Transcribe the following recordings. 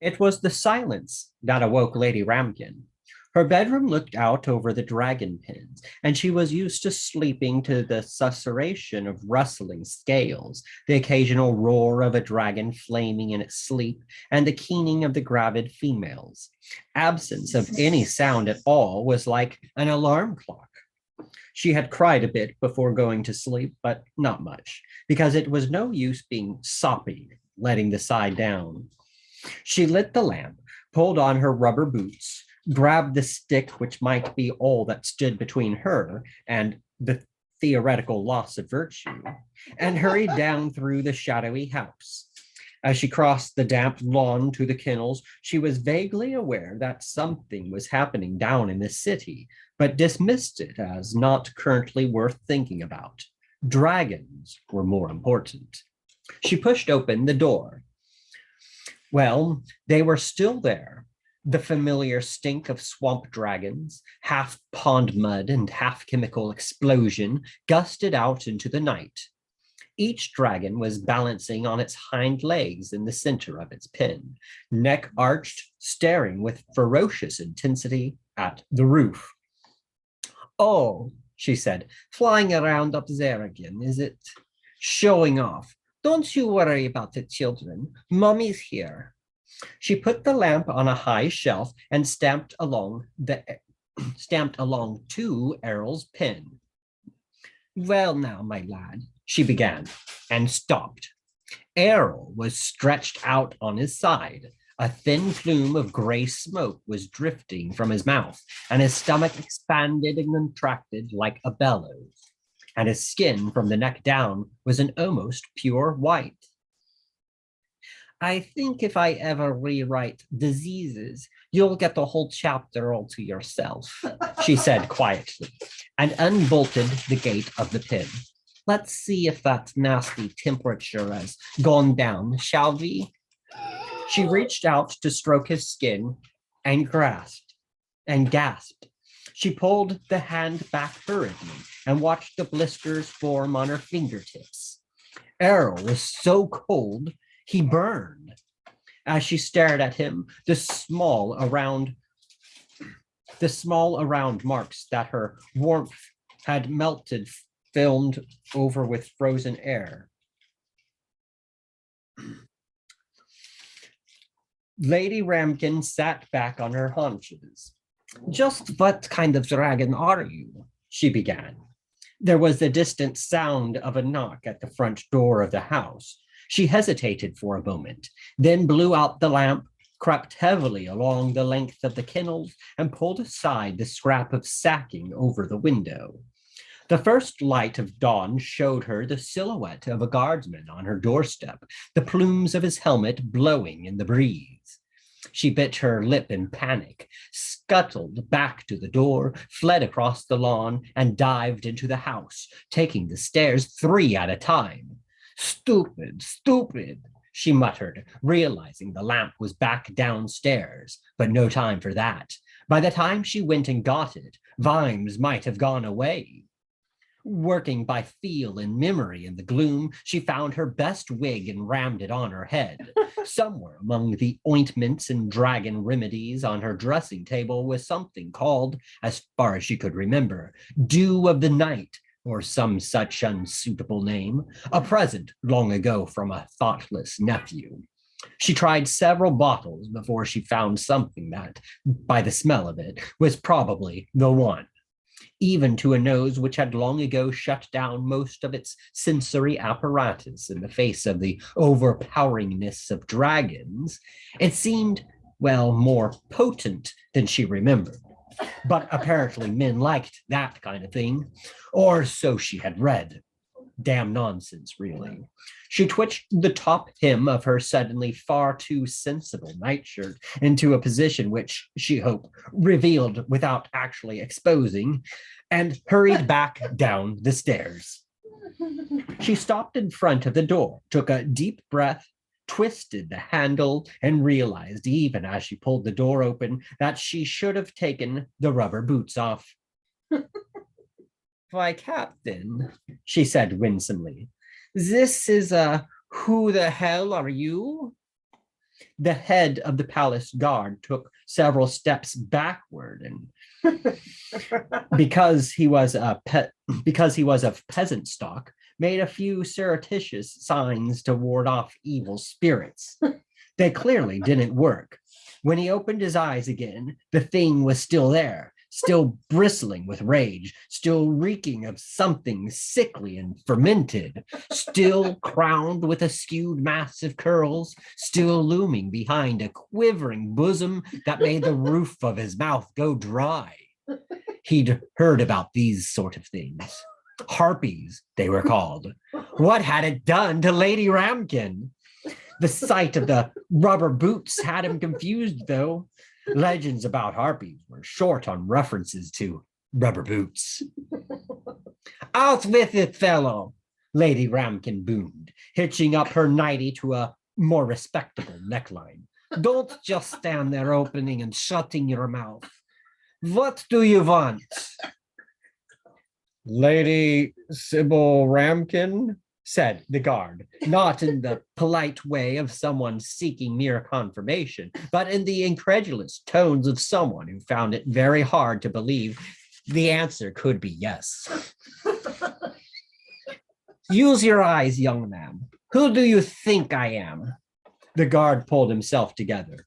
It was the silence that awoke Lady Ramkin. Her bedroom looked out over the dragon pens, and she was used to sleeping to the susurration of rustling scales, the occasional roar of a dragon flaming in its sleep, and the keening of the gravid females. Absence of any sound at all was like an alarm clock. She had cried a bit before going to sleep, but not much, because it was no use being soppy, letting the sigh down. She lit the lamp, pulled on her rubber boots, grabbed the stick which might be all that stood between her and the theoretical loss of virtue, and hurried down through the shadowy house. As she crossed the damp lawn to the kennels, she was vaguely aware that something was happening down in the city, but dismissed it as not currently worth thinking about. Dragons were more important. She pushed open the door. Well, they were still there. The familiar stink of swamp dragons, half pond mud and half chemical explosion, gusted out into the night. Each dragon was balancing on its hind legs in the center of its pen, neck arched, staring with ferocious intensity at the roof. "Oh," she said, "flying around up there again, is it? Showing off. Don't you worry about the children. Mummy's here." She put the lamp on a high shelf and stamped along to Errol's pen. "Well now, my lad," she began, and stopped. Errol was stretched out on his side. A thin plume of gray smoke was drifting from his mouth, and his stomach expanded and contracted like a bellows. And his skin from the neck down was an almost pure white. "I think if I ever rewrite diseases, you'll get the whole chapter all to yourself," she said quietly, and unbolted the gate of the pen. "Let's see if that nasty temperature has gone down, shall we?" She reached out to stroke his skin and gasped. She pulled the hand back hurriedly and watched the blisters form on her fingertips. Errol was so cold, he burned. As she stared at him, the small around marks that her warmth had melted filmed over with frozen air. Lady Ramkin sat back on her haunches. "Just what kind of dragon are you?" she began. There was the distant sound of a knock at the front door of the house. She hesitated for a moment, then blew out the lamp, crept heavily along the length of the kennels, and pulled aside the scrap of sacking over the window. The first light of dawn showed her the silhouette of a guardsman on her doorstep, the plumes of his helmet blowing in the breeze. She bit her lip in panic, scuttled back to the door, fled across the lawn, and dived into the house, taking the stairs 3 at a time. "Stupid, stupid," she muttered, realizing the lamp was back downstairs, but no time for that. By the time she went and got it, Vimes might have gone away. Working by feel and memory in the gloom, she found her best wig and rammed it on her head. Somewhere among the ointments and dragon remedies on her dressing table was something called, as far as she could remember, Dew of the Night, or some such unsuitable name, a present long ago from a thoughtless nephew. She tried several bottles before she found something that, by the smell of it, was probably the one. Even to a nose which had long ago shut down most of its sensory apparatus in the face of the overpoweringness of dragons, it seemed, well, more potent than she remembered. But apparently men liked that kind of thing, or so she had read. Damn nonsense, really. She twitched the top hem of her suddenly far too sensible nightshirt into a position which, she hoped, revealed without actually exposing, and hurried back down the stairs. She stopped in front of the door, took a deep breath, twisted the handle, and realized, even as she pulled the door open, that she should have taken the rubber boots off. "Why, Captain," she said winsomely, "this is a who the hell are you?" The head of the palace guard took several steps backward, and because he was of peasant stock, made a few surreptitious signs to ward off evil spirits. They clearly didn't work. When he opened his eyes again, the thing was still there, still bristling with rage, still reeking of something sickly and fermented, still crowned with a skewed mass of curls, still looming behind a quivering bosom that made the roof of his mouth go dry. He'd heard about these sort of things. Harpies, they were called. What had it done to Lady Ramkin? The sight of the rubber boots had him confused, though. Legends about harpies were short on references to rubber boots. Out with it, fellow, Lady Ramkin boomed, hitching up her nightie to a more respectable neckline. Don't just stand there opening and shutting your mouth. What do you want? Lady Sybil Ramkin, said the guard, not in the polite way of someone seeking mere confirmation, but in the incredulous tones of someone who found it very hard to believe the answer could be yes. Use your eyes, young man. Who do you think I am? The guard pulled himself together.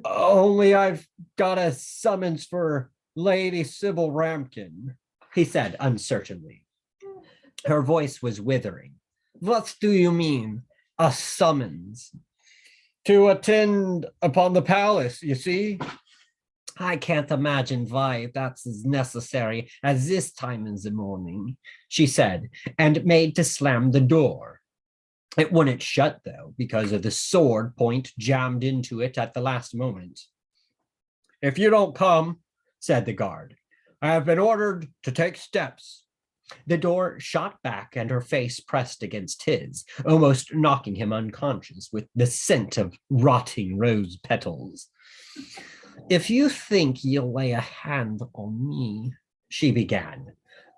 Only I've got a summons for Lady Sybil Ramkin, he said uncertainly. Her voice was withering. What do you mean, a summons? To attend upon the palace, you see? I can't imagine why that's as necessary as this time in the morning, she said, and made to slam the door. It wouldn't shut, though, because of the sword point jammed into it at the last moment. If you don't come, said the guard, I have been ordered to take steps. The door shot back and her face pressed against his, almost knocking him unconscious with the scent of rotting rose petals. If you think you'll lay a hand on me, she began.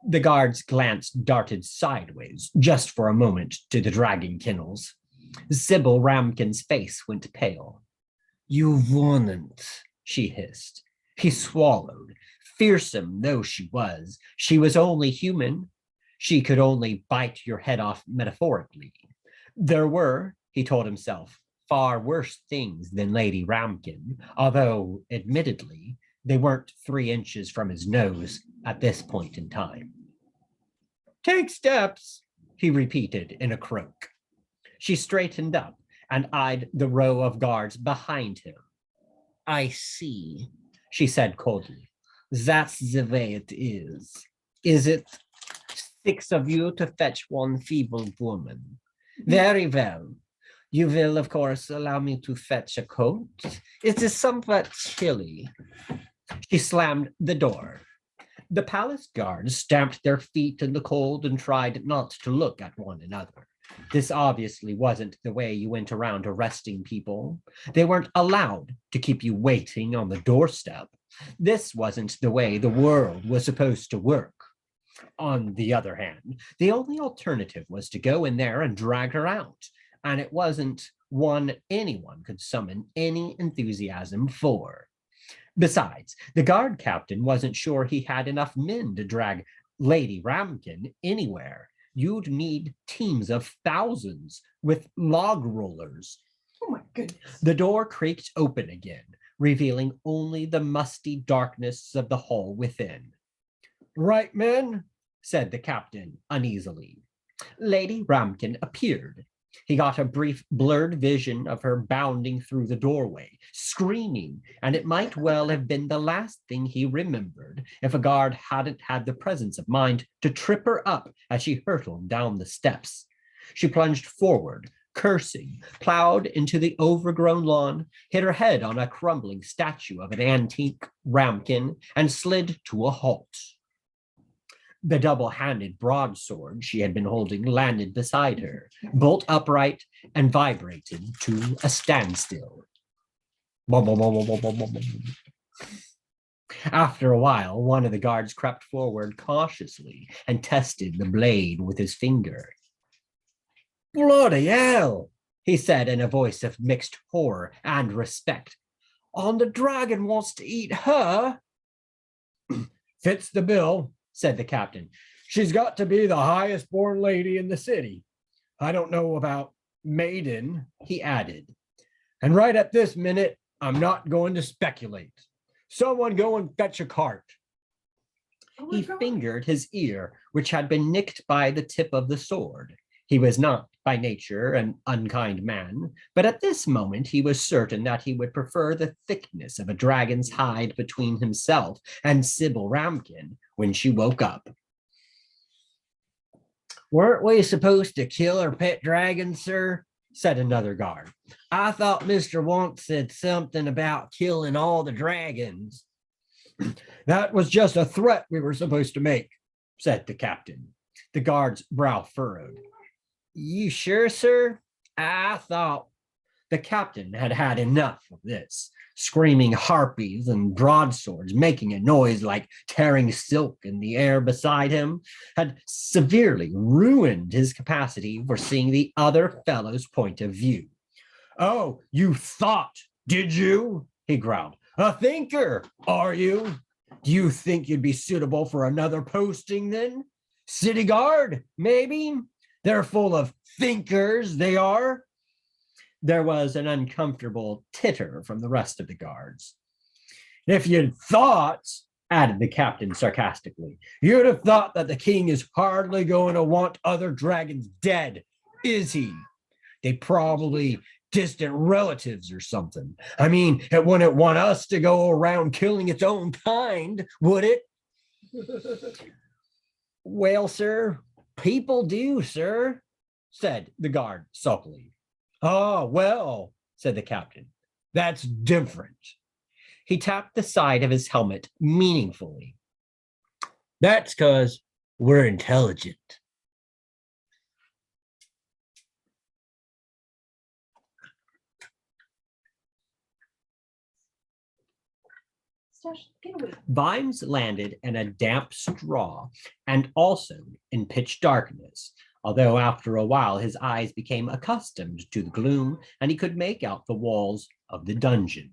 The guard's glance darted sideways just for a moment to the dragging kennels. Sybil Ramkin's face went pale. You wouldn't, she hissed. He swallowed. Fearsome though she was only human. She could only bite your head off metaphorically. There were, he told himself, far worse things than Lady Ramkin, although, admittedly, they weren't 3 inches from his nose at this point in time. Take steps, he repeated in a croak. She straightened up and eyed the row of guards behind him. I see, she said coldly. That's the way it is. Is it? 6 of you to fetch one feeble woman. Very well. You will, of course, allow me to fetch a coat. It is somewhat chilly. She slammed the door. The palace guards stamped their feet in the cold and tried not to look at one another. This obviously wasn't the way you went around arresting people. They weren't allowed to keep you waiting on the doorstep. This wasn't the way the world was supposed to work. On the other hand, the only alternative was to go in there and drag her out, and it wasn't one anyone could summon any enthusiasm for. Besides, the guard captain wasn't sure he had enough men to drag Lady Ramkin anywhere. You'd need teams of thousands with log rollers. Oh my goodness. The door creaked open again, revealing only the musty darkness of the hall within. Right, men, said the captain uneasily. Lady Ramkin appeared. He got a brief blurred vision of her bounding through the doorway, screaming, and it might well have been the last thing he remembered if a guard hadn't had the presence of mind to trip her up as she hurtled down the steps. She plunged forward, cursing, plowed into the overgrown lawn, hit her head on a crumbling statue of an antique ramkin, and slid to a halt. The double-handed broadsword she had been holding landed beside her, bolt upright, and vibrated to a standstill. After a while, one of the guards crept forward cautiously and tested the blade with his finger. Bloody hell, he said in a voice of mixed horror and respect. And the dragon wants to eat her? Fits the bill, said the captain. She's got to be the highest born lady in the city. I don't know about maiden, he added. And right at this minute, I'm not going to speculate. Someone go and fetch a cart. He fingered his ear, which had been nicked by the tip of the sword. He was not, by nature, an unkind man, but at this moment he was certain that he would prefer the thickness of a dragon's hide between himself and Sybil Ramkin when she woke up. Weren't we supposed to kill our pet dragon, sir? Said another guard. I thought Mr. Want said something about killing all the dragons. That was just a threat we were supposed to make, said the captain. The guard's brow furrowed. You sure, sir? I thought. The captain had had enough of this, screaming harpies and broadswords, making a noise like tearing silk in the air beside him, had severely ruined his capacity for seeing the other fellow's point of view. Oh, you thought, did you? He growled. A thinker, are you? Do you think you'd be suitable for another posting then? City guard, maybe? They're full of thinkers, they are. There was an uncomfortable titter from the rest of the guards. If you'd thought, added the captain sarcastically, you'd have thought that the king is hardly going to want other dragons dead, is he? They probably distant relatives or something. I mean, it wouldn't want us to go around killing its own kind, would it? Well, sir, people do, sir, said the guard sulkily. Oh, well, said the captain, that's different. He tapped the side of his helmet meaningfully. That's because we're intelligent. Vimes landed in a damp straw and also in pitch darkness, although after a while his eyes became accustomed to the gloom and he could make out the walls of the dungeon.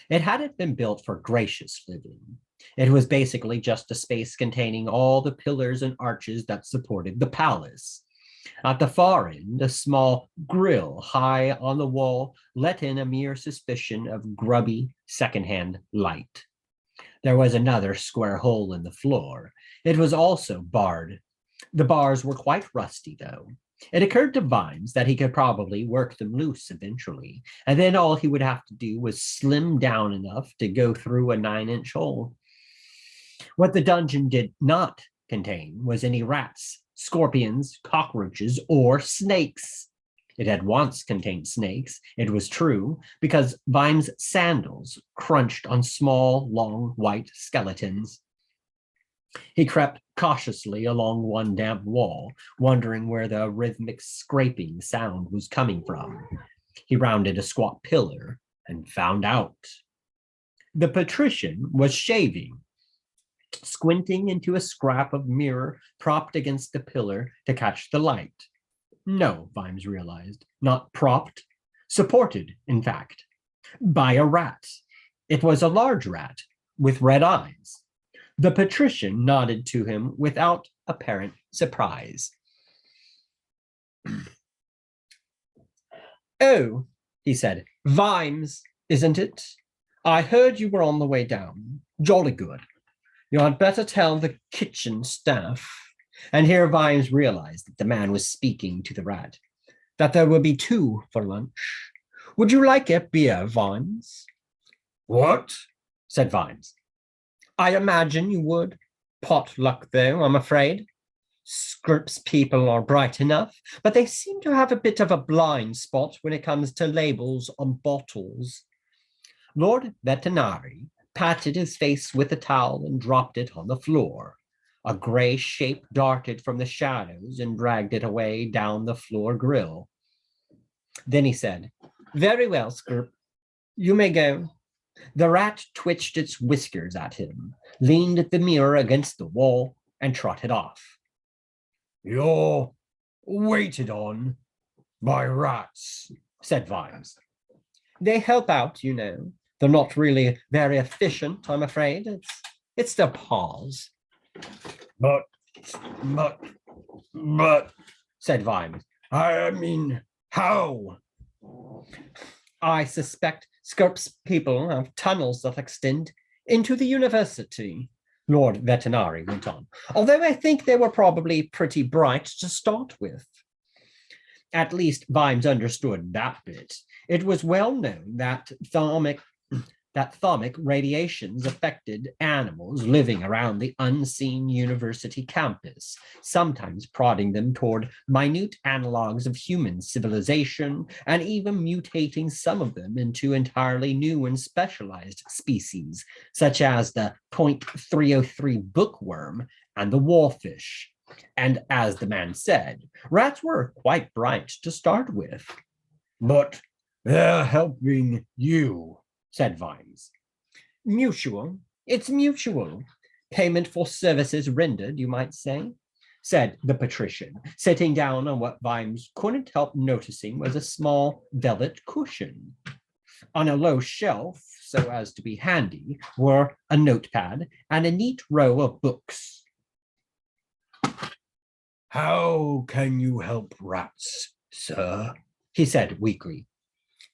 It hadn't been built for gracious living. It was basically just a space containing all the pillars and arches that supported the palace. At the far end, a small grill high on the wall let in a mere suspicion of grubby secondhand light. There was another square hole in the floor. It was also barred. The bars were quite rusty, though. It occurred to Vimes that he could probably work them loose eventually, and then all he would have to do was slim down enough to go through a 9-inch hole. What the dungeon did not contain was any rats, scorpions, cockroaches, or snakes. It had once contained snakes, it was true, because Vimes' sandals crunched on small, long, white skeletons. He crept cautiously along one damp wall, wondering where the rhythmic scraping sound was coming from. He rounded a squat pillar and found out. The patrician was shaving, squinting into a scrap of mirror propped against the pillar to catch the light. No, Vimes realized, not propped, supported, in fact, by a rat. It was a large rat with red eyes. The patrician nodded to him without apparent surprise. Oh, he said, Vimes, isn't it? I heard you were on the way down. Jolly good. You had better tell the kitchen staff. And here Vimes realized that the man was speaking to the rat, that there will be 2 for lunch. Would you like a beer, Vimes? What? Said Vimes. I imagine you would. Pot luck, though, I'm afraid. Scripps people are bright enough, but they seem to have a bit of a blind spot when it comes to labels on bottles. Lord Vetinari patted his face with a towel and dropped it on the floor. A gray shape darted from the shadows and dragged it away down the floor grill. Then he said, Very well, Scrip. You may go. The rat twitched its whiskers at him, leaned at the mirror against the wall, and trotted off. You're waited on, By rats, said Vimes. They help out, you know. They're not really very efficient, I'm afraid. It's their paws. But, but, but, said Vimes. I mean, how? I suspect Skirp's people have tunnels that extend into the university, Lord Vetinari went on, although I think they were probably pretty bright to start with. At least Vimes understood that bit. It was well known that thermic radiations affected animals living around the unseen university campus, sometimes prodding them toward minute analogs of human civilization and even mutating some of them into entirely new and specialized species, such as the .303 bookworm and the wallfish. And as the man said, rats were quite bright to start with. But they're helping you, said Vimes. Mutual. It's mutual. Payment for services rendered, you might say, said the patrician, sitting down on what Vimes couldn't help noticing was a small velvet cushion. On a low shelf, so as to be handy, were a notepad and a neat row of books. How can you help rats, sir? He said weakly.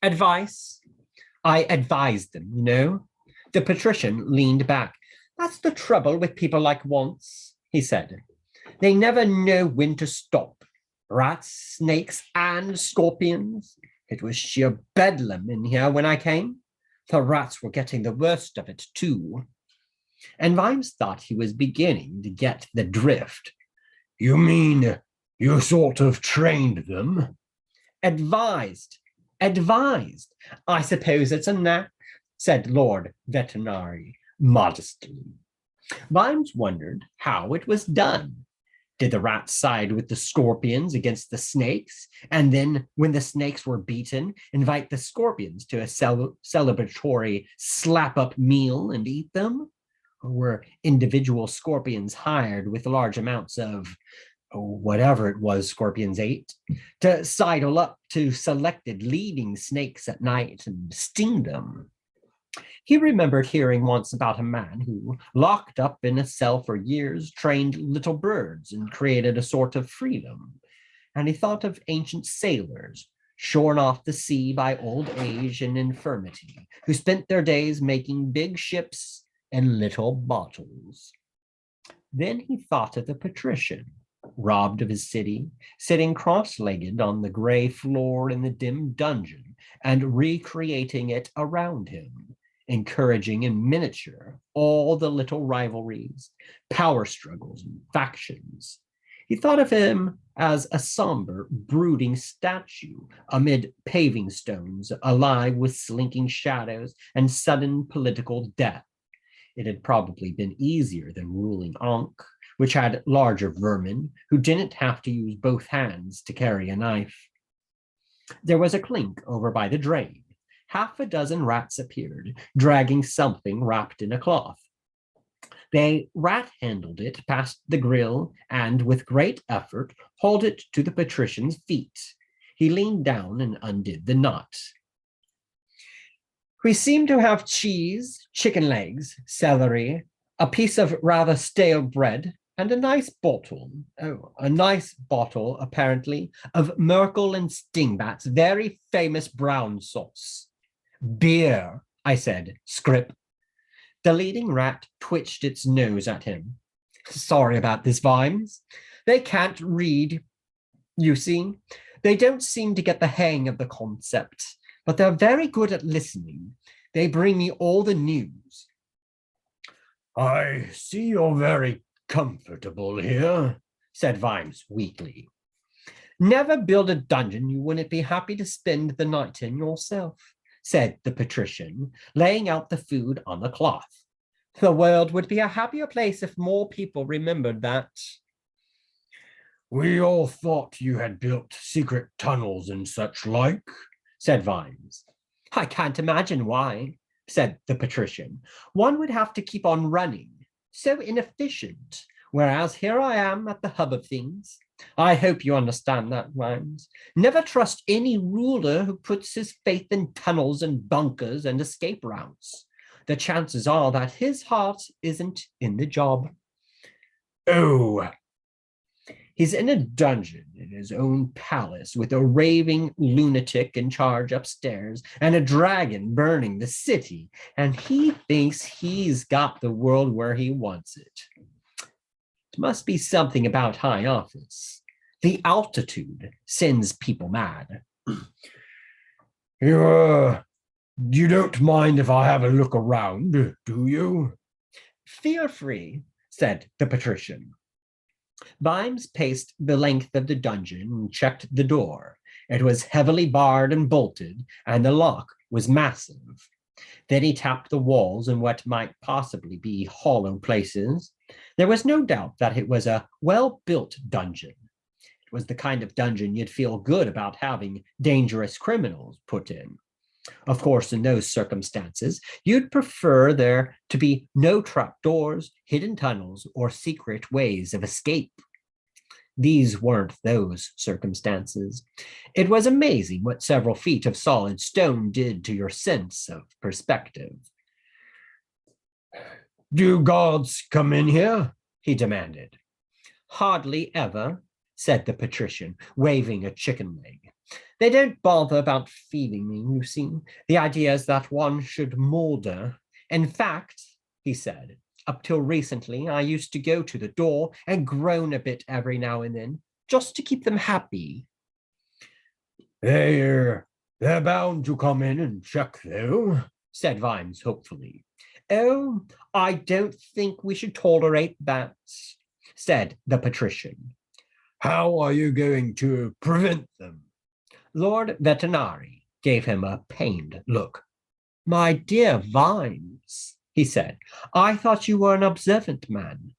Advice? I advised them, you know. The patrician leaned back. That's the trouble with people like Once, he said. They never know when to stop. Rats, snakes, and scorpions. It was sheer bedlam in here when I came. The rats were getting the worst of it, too. And Vimes thought he was beginning to get the drift. You mean you sort of trained them? Advised. I suppose it's a knack, said Lord Vetinari modestly. Vimes wondered how it was done. Did the rats side with the scorpions against the snakes, and then, when the snakes were beaten, invite the scorpions to a celebratory slap-up meal and eat them? Or were individual scorpions hired with large amounts of whatever it was scorpions ate, to sidle up to selected leading snakes at night and sting them? He remembered hearing once about a man who, locked up in a cell for years, trained little birds and created a sort of freedom. And he thought of ancient sailors, shorn off the sea by old age and infirmity, who spent their days making big ships and little bottles. Then he thought of the patrician, robbed of his city, sitting cross-legged on the gray floor in the dim dungeon and recreating it around him, encouraging in miniature all the little rivalries, power struggles, and factions. He thought of him as a somber, brooding statue amid paving stones, alive with slinking shadows and sudden political death. It had probably been easier than ruling Ankh, which had larger vermin who didn't have to use both hands to carry a knife. There was a clink over by the drain. Half a dozen rats appeared, dragging something wrapped in a cloth. They rat-handled it past the grill and, with great effort, hauled it to the patrician's feet. He leaned down and undid the knot. We seem to have cheese, chicken legs, celery, a piece of rather stale bread, and a nice bottle, apparently, of Merkel and Stingbat's very famous brown sauce. Beer, I said, Scrip. The leading rat twitched its nose at him. Sorry about this, Vimes. They can't read, you see. They don't seem to get the hang of the concept, but they're very good at listening. They bring me all the news. I see you're very comfortable here, said Vimes weakly. Never build a dungeon you wouldn't be happy to spend the night in yourself, said the patrician, laying out the food on the cloth. The world would be a happier place if more people remembered that. We all thought you had built secret tunnels and such like, said Vimes. I can't imagine why, said the patrician. One would have to keep on running. So inefficient, whereas here I am at the hub of things. I hope you understand that, Vimes. Never trust any ruler who puts his faith in tunnels and bunkers and escape routes. The chances are that his heart isn't in the job. Oh, he's in a dungeon in his own palace with a raving lunatic in charge upstairs and a dragon burning the city, and he thinks he's got the world where he wants it. It must be something about high office. The altitude sends people mad. You don't mind if I have a look around, do you? Feel free, said the patrician. Vimes paced the length of the dungeon and checked the door. It was heavily barred and bolted, and the lock was massive. Then he tapped the walls in what might possibly be hollow places. There was no doubt that it was a well-built dungeon. It was the kind of dungeon you'd feel good about having dangerous criminals put in. Of course, in those circumstances, you'd prefer there to be no trapdoors, hidden tunnels, or secret ways of escape. These weren't those circumstances. It was amazing what several feet of solid stone did to your sense of perspective. Do guards come in here? He demanded. Hardly ever, said the patrician, waving a chicken leg. They don't bother about feeding me, you see. The idea is that one should molder. In fact, he said, up till recently, I used to go to the door and groan a bit every now and then, just to keep them happy. They're bound to come in and check, though, said Vimes hopefully. Oh, I don't think we should tolerate that, said the patrician. How are you going to prevent them? Lord Vetinari gave him a pained look. My dear Vimes, he said, I thought you were an observant man.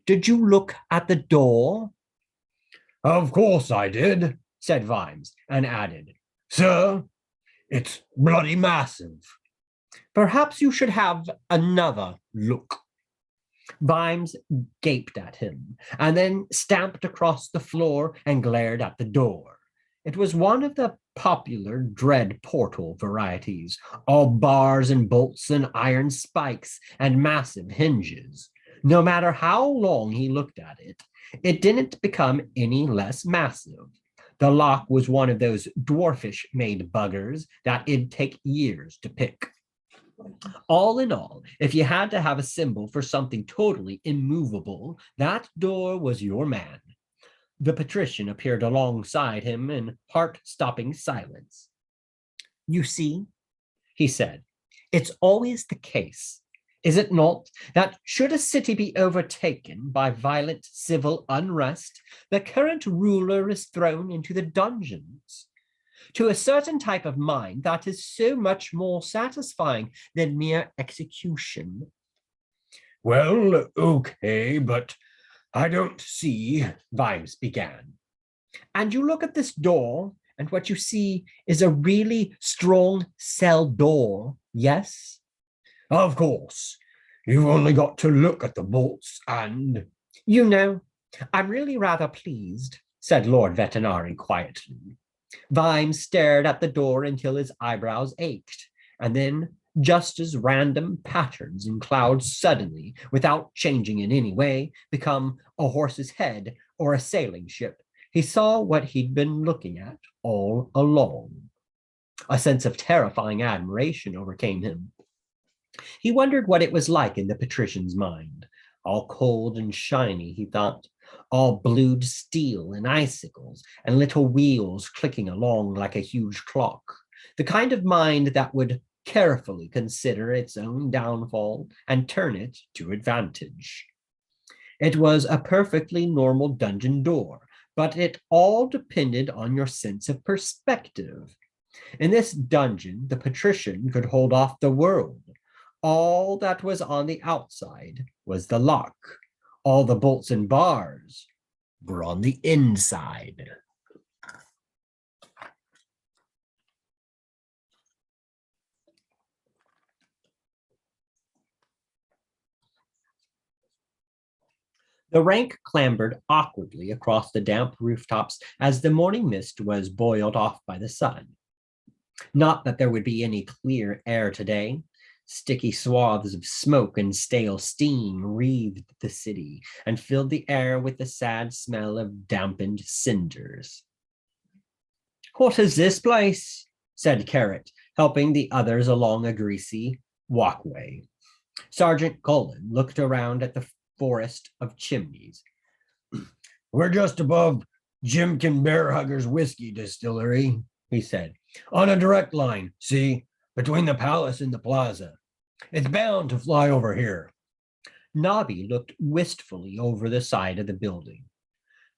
Did you look at the door? Of course I did, said Vimes, and added, Sir, it's bloody massive. Perhaps you should have another look. Vimes gaped at him and then stamped across the floor and glared at the door. It was one of the popular dread portal varieties, all bars and bolts and iron spikes and massive hinges. No matter how long he looked at it, it didn't become any less massive. The lock was one of those dwarfish-made buggers that it'd take years to pick. All in all, if you had to have a symbol for something totally immovable, that door was your man. The patrician appeared alongside him in heart-stopping silence. You see, he said, it's always the case, is it not, that should a city be overtaken by violent civil unrest, the current ruler is thrown into the dungeons. To a certain type of mind, that is so much more satisfying than mere execution. Well, okay, but I don't see, Vimes began. And you look at this door, and what you see is a really strong cell door, yes? Of course. You've only got to look at the bolts and... You know, I'm really rather pleased, said Lord Vetinari quietly. Vimes stared at the door until his eyebrows ached, and then just as random patterns in clouds suddenly, without changing in any way, become a horse's head or a sailing ship, he saw what he'd been looking at all along. A sense of terrifying admiration overcame him. He wondered what it was like in the patrician's mind. All cold and shiny, he thought, all blued steel and icicles, and little wheels clicking along like a huge clock. The kind of mind that would carefully consider its own downfall and turn it to advantage. It was a perfectly normal dungeon door, but it all depended on your sense of perspective. In this dungeon, the patrician could hold off the world. All that was on the outside was the lock. All the bolts and bars were on the inside. The rank clambered awkwardly across the damp rooftops as the morning mist was boiled off by the sun. Not that there would be any clear air today. Sticky swaths of smoke and stale steam wreathed the city and filled the air with the sad smell of dampened cinders. "What is this place?" said Carrot, helping the others along a greasy walkway. Sergeant Cullen looked around at the forest of chimneys. "We're just above Jimkin Bearhugger's whiskey distillery," he said, "on a direct line, see, between the palace and the plaza. It's bound to fly over here." Nobby looked wistfully over the side of the building.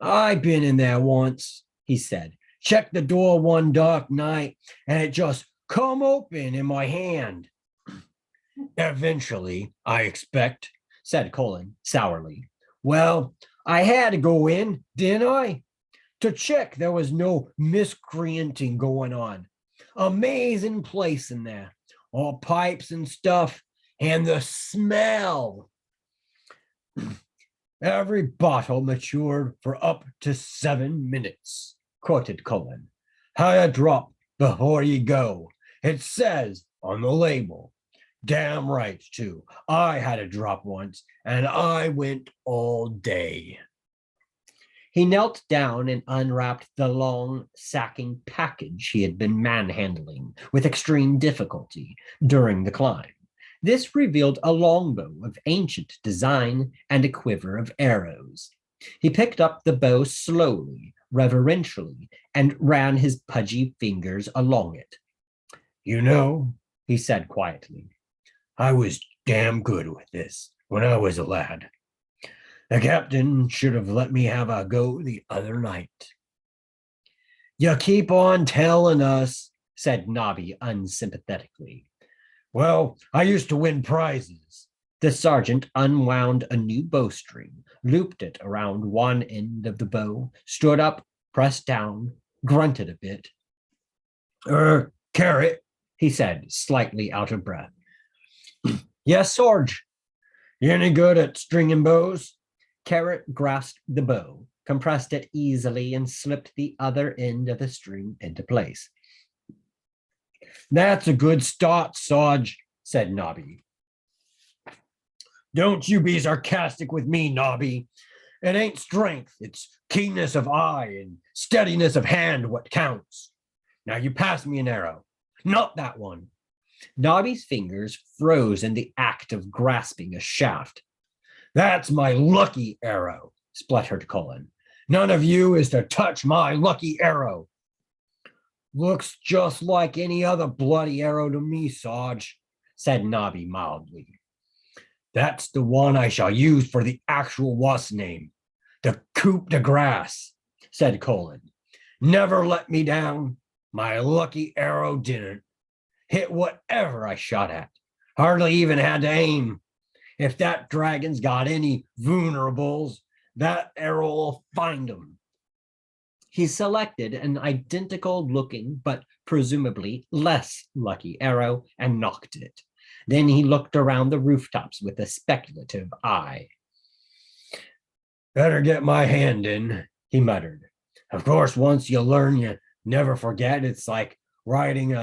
"I been in there once," he said. "Checked the door one dark night, and it just come open in my hand." "Eventually, I expect," said Colin sourly. "Well, I had to go in, didn't I? To check there was no miscreanting going on. Amazing place in there. All pipes and stuff, and the smell. Every bottle matured for up to 7 minutes," quoted Colin. "Had a drop before you go. It says on the label. Damn right, too. I had a drop once, and I went all day." He knelt down and unwrapped the long, sacking package he had been manhandling with extreme difficulty during the climb. This revealed a longbow of ancient design and a quiver of arrows. He picked up the bow slowly, reverentially, and ran his pudgy fingers along it. "You know," he said quietly, "I was damn good with this when I was a lad. The captain should have let me have a go the other night." "You keep on telling us," said Nobby unsympathetically. "Well, I used to win prizes." The sergeant unwound a new bowstring, looped it around one end of the bow, stood up, pressed down, grunted a bit. Carrot," he said, slightly out of breath. "Yes, Sarge." "You any good at stringing bows?" Carrot grasped the bow, compressed it easily, and slipped the other end of the string into place. "That's a good start, Sarge," said Nobby. "Don't you be sarcastic with me, Nobby. It ain't strength, it's keenness of eye and steadiness of hand what counts. Now you pass me an arrow. Not that one." Nobby's fingers froze in the act of grasping a shaft. "That's my lucky arrow," spluttered Cullen. "None of you is to touch my lucky arrow." "Looks just like any other bloody arrow to me, Sarge," said Nobby mildly. "That's the one I shall use for the actual what's name, the coup de grace," said Colin. "Never let me down. My lucky arrow didn't. Hit whatever I shot at. Hardly even had to aim. If that dragon's got any vulnerables, that arrow'll find them." He selected an identical looking, but presumably less lucky arrow and nocked it. Then he looked around the rooftops with a speculative eye. "Better get my hand in," he muttered. "Of course, once you learn, you never forget. It's like riding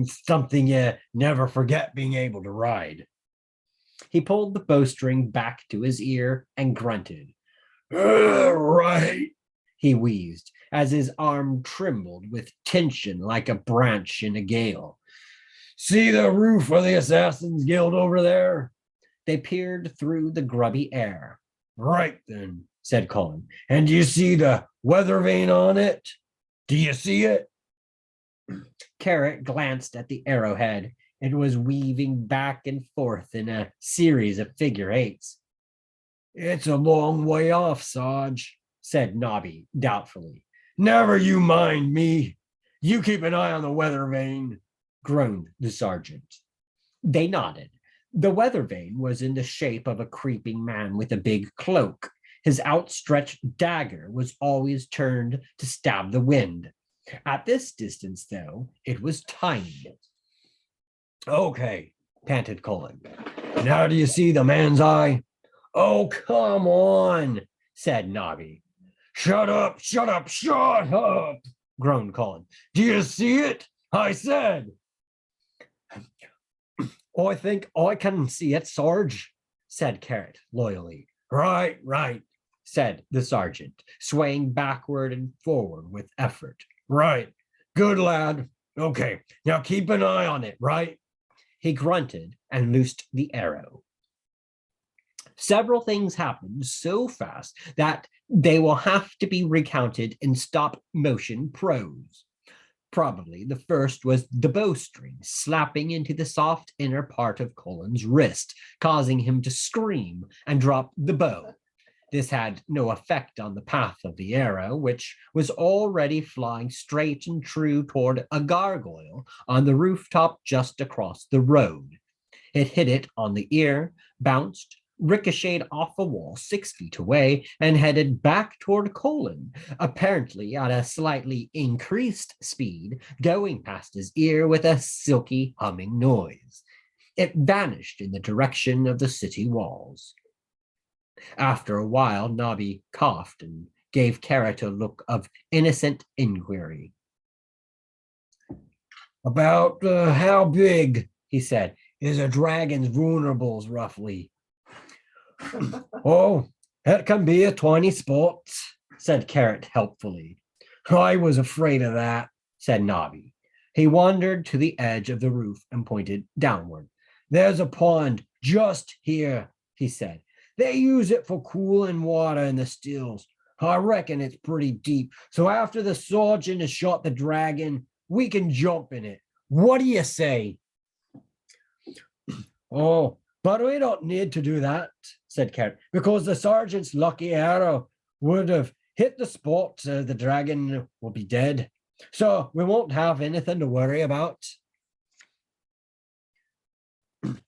something you never forget being able to ride." He pulled the bowstring back to his ear and grunted. "Right," he wheezed, as his arm trembled with tension like a branch in a gale. "See the roof of the Assassin's Guild over there?" They peered through the grubby air. "Right then," said Colin. "And do you see the weather vane on it? Do you see it?" Carrot glanced at the arrowhead. It was weaving back and forth in a series of figure eights. "It's a long way off, Sarge," said Nobby doubtfully. "Never you mind me. You keep an eye on the weather vane," groaned the sergeant. They nodded. The weather vane was in the shape of a creeping man with a big cloak. His outstretched dagger was always turned to stab the wind. At this distance, though, it was tiny. "Okay," panted Colin. Now do you see the man's eye? Oh, come on, said Nobby. Shut up, shut up, shut up, groaned Colin. Do you see it? I said. I think I can see it, Sarge, said Carrot loyally. Right, right, said the sergeant, swaying backward and forward with effort. Right, good lad. Okay, now keep an eye on it, right? He grunted and loosed the arrow. Several things happened so fast that they will have to be recounted in stop motion prose. Probably the first was the bowstring slapping into the soft inner part of Colin's wrist, causing him to scream and drop the bow. This had no effect on the path of the arrow, which was already flying straight and true toward a gargoyle on the rooftop just across the road. It hit it on the ear, bounced, ricocheted off a wall 6 feet away, and headed back toward Colin, apparently at a slightly increased speed, going past his ear with a silky humming noise. It vanished in the direction of the city walls. After a while, Nobby coughed and gave Carrot a look of innocent inquiry. About how big, he said, is a dragon's vulnerables roughly? Oh, it can be a 20 spots, said Carrot helpfully. I was afraid of that, said Nobby. He wandered to the edge of the roof and pointed downward. There's a pond just here, he said. They use it for cooling water in the stills. I reckon it's pretty deep. So after the sergeant has shot the dragon, we can jump in it. What do you say? Oh, but we don't need to do that, said Carrot, because the sergeant's lucky arrow would have hit the spot. The dragon will be dead. So we won't have anything to worry about.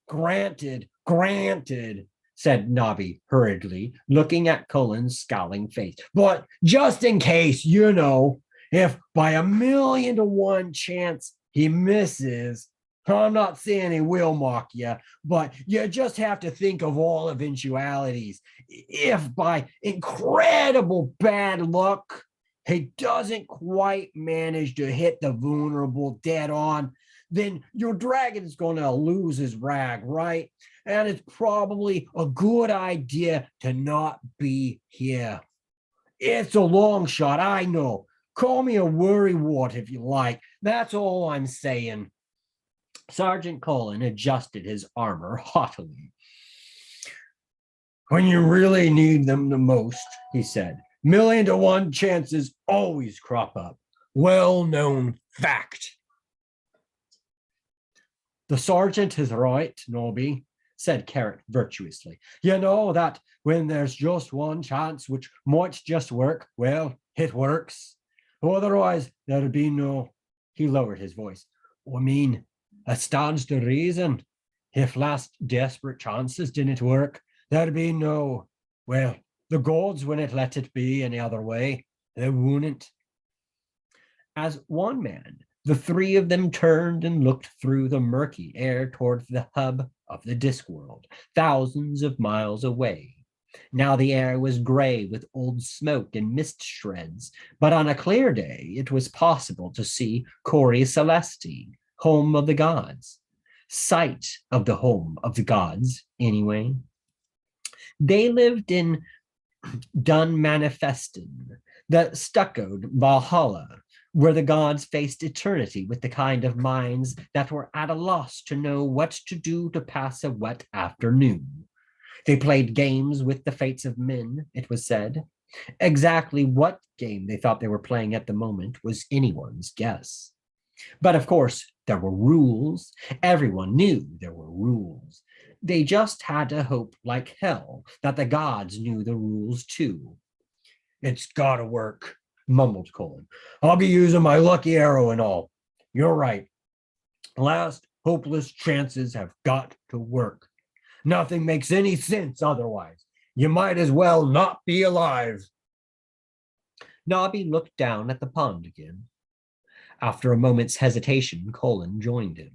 Granted, granted, said Nobby hurriedly, looking at Colin's scowling face. But just in case, if by 1,000,000 to 1 chance he misses, I'm not saying he will mock you, but you just have to think of all eventualities. If by incredible bad luck he doesn't quite manage to hit the vulnerable dead on, then your dragon's going to lose his rag, right? And it's probably a good idea to not be here. It's a long shot, I know. Call me a worrywart if you like. That's all I'm saying. Sergeant Colin adjusted his armor haughtily. When you really need them the most, he said, 1,000,000 to 1 chances always crop up. Well-known fact. The sergeant is right, Nobby, said Carrot virtuously. You know that when there's just 1 chance which might just work, well, it works. Otherwise, there'd be no... He lowered his voice. I mean, it stands to reason. If last desperate chances didn't work, there'd be no... Well, the gods wouldn't let it be any other way. They wouldn't. As one man, the 3 of them turned and looked through the murky air toward the hub of the Discworld, thousands of miles away. Now the air was gray with old smoke and mist shreds, but on a clear day it was possible to see Cori Celesti, home of the gods. Sight of the home of the gods, anyway. They lived in Dunmanifestin, the stuccoed Valhalla, where the gods faced eternity with the kind of minds that were at a loss to know what to do to pass a wet afternoon. They played games with the fates of men, it was said. Exactly what game they thought they were playing at the moment was anyone's guess. But of course, there were rules. Everyone knew there were rules. They just had to hope like hell that the gods knew the rules too. It's gotta work, mumbled Colin. I'll be using my lucky arrow and all. You're right. Last hopeless chances have got to work. Nothing makes any sense otherwise. You might as well not be alive. Nobby looked down at the pond again. After a moment's hesitation, Colin joined him.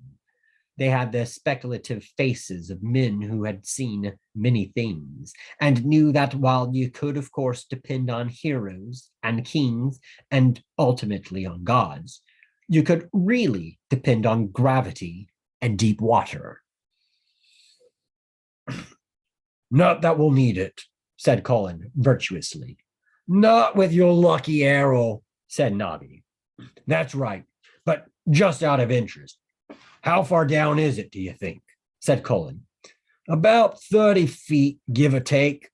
They had the speculative faces of men who had seen many things and knew that while you could, of course, depend on heroes and kings and ultimately on gods, you could really depend on gravity and deep water. Not that we'll need it, said Colin virtuously. Not with your lucky arrow, said Nobby. That's right, but just out of interest. How far down is it, do you think? Said Colin. About 30 feet, give or take.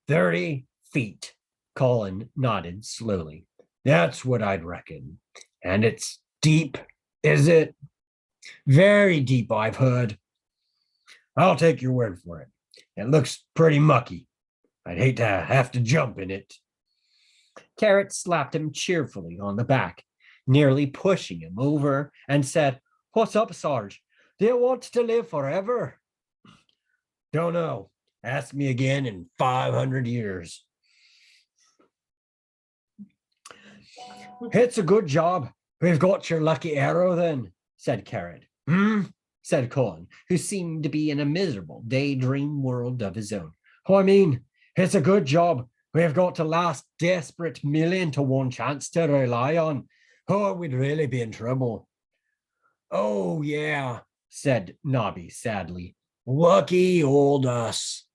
30 feet, Colin nodded slowly. That's what I'd reckon. And it's deep, is it? Very deep, I've heard. I'll take your word for it. It looks pretty mucky. I'd hate to have to jump in it. Carrot slapped him cheerfully on the back, nearly pushing him over, and said, What's up, Sarge? Do you want to live forever? Don't know. Ask me again in 500 years. It's a good job. We've got your lucky arrow then, said Carrot. Said Colin, who seemed to be in a miserable daydream world of his own. I mean, it's a good job. We've got the last desperate 1,000,000 to 1 chance to rely on. Or we'd really be in trouble. Oh, yeah, said Nobby sadly. Lucky old us.